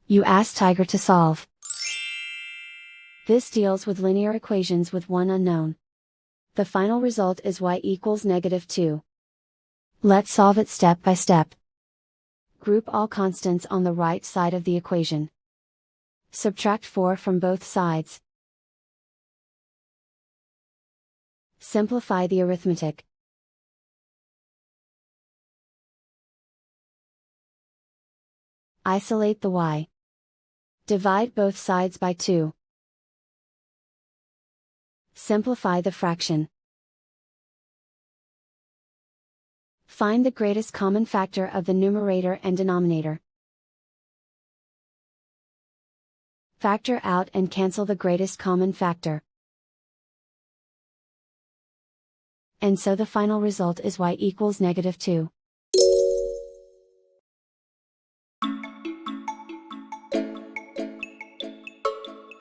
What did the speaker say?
You ask Tiger to solve. This deals with linear equations with one unknown. The final result is y equals -2. Let's solve it step by step. Group all constants on the right side of the equation. Subtract 4 from both sides. Simplify the arithmetic. Isolate the y. Divide both sides by 2. Simplify the fraction. Find the greatest common factor of the numerator and denominator. Factor out and cancel the greatest common factor. And so the final result is y equals -2.